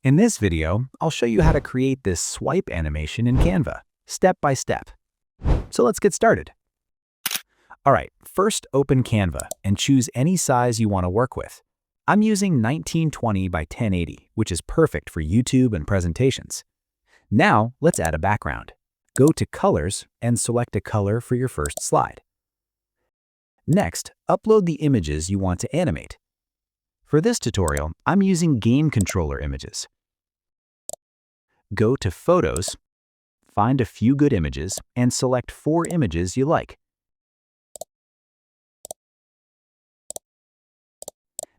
In this video, I'll show you how to create this swipe animation in Canva, step by step. So let's get started. Alright, first open Canva and choose any size you want to work with. I'm using 1920 by 1080, which is perfect for YouTube and presentations. Now, let's add a background. Go to Colors and select a color for your first slide. Next, upload the images you want to animate. For this tutorial, I'm using game controller images. Go to Photos, find a few good images, and select 4 images you like.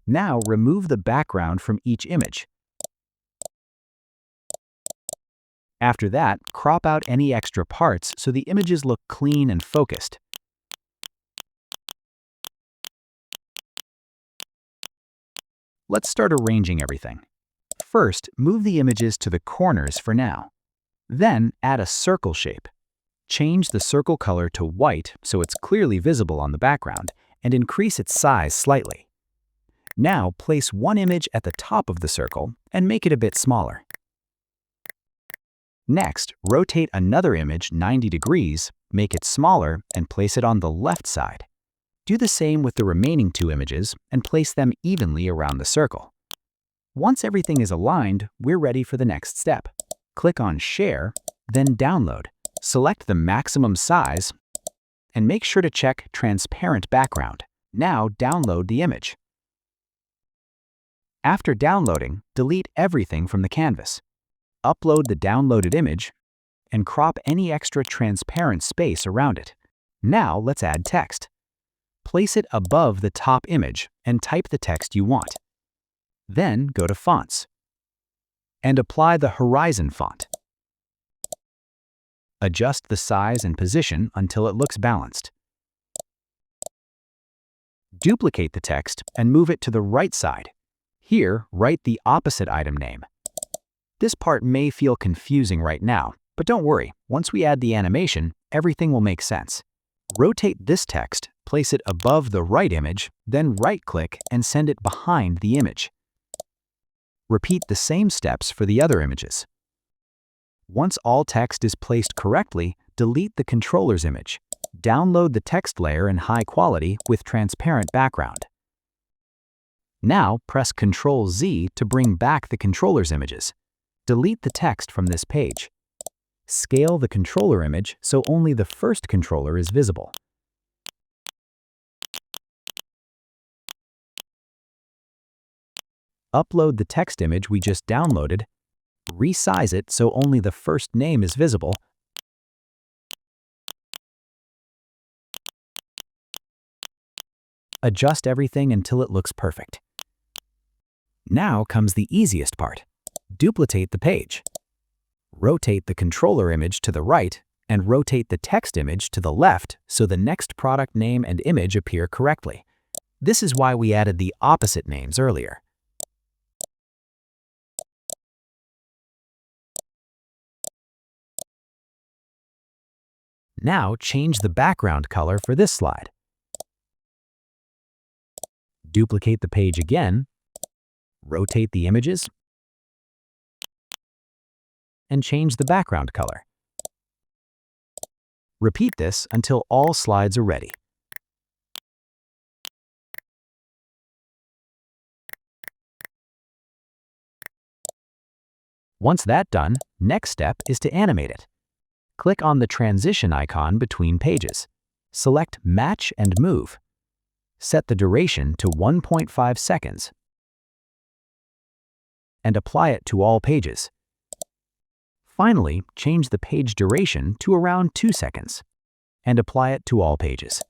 Now remove the background from each image. After that, crop out any extra parts so the images look clean and focused. Let's start arranging everything. First, move the images to the corners for now. Then, add a circle shape. Change the circle color to white so it's clearly visible on the background, and increase its size slightly. Now, place one image at the top of the circle and make it a bit smaller. Next, rotate another image 90 degrees, make it smaller, and place it on the left side. Do the same with the remaining 2 images and place them evenly around the circle. Once everything is aligned, we're ready for the next step. Click on Share, then Download. Select the maximum size and make sure to check Transparent Background. Now download the image. After downloading, delete everything from the canvas. Upload the downloaded image and crop any extra transparent space around it. Now let's add text. Place it above the top image and type the text you want. Then go to Fonts and apply the Horizon font. Adjust the size and position until it looks balanced. Duplicate the text and move it to the right side. Here, write the opposite item name. This part may feel confusing right now, but don't worry, once we add the animation, everything will make sense. Rotate this text, place it above the right image, then right-click and send it behind the image. Repeat the same steps for the other images. Once all text is placed correctly, delete the controller's image. Download the text layer in high quality with transparent background. Now press Ctrl-Z to bring back the controller's images. Delete the text from this page. Scale the controller image so only the first controller is visible. Upload the text image we just downloaded. Resize it so only the first name is visible. Adjust everything until it looks perfect. Now comes the easiest part. Duplicate the page. Rotate the controller image to the right and rotate the text image to the left so the next product name and image appear correctly. This is why we added the opposite names earlier. Now change the background color for this slide. Duplicate the page again, rotate the images, and change the background color. Repeat this until all slides are ready. Once that's done, next step is to animate it. Click on the transition icon between pages. Select Match and Move. Set the duration to 1.5 seconds and apply it to all pages. Finally, change the page duration to around 2 seconds and apply it to all pages.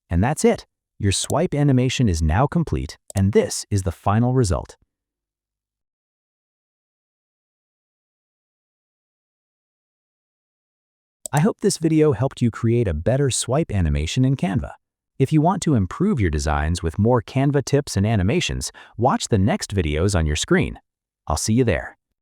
And that's it. Your swipe animation is now complete, and this is the final result. I hope this video helped you create a better swipe animation in Canva. If you want to improve your designs with more Canva tips and animations, watch the next videos on your screen. I'll see you there.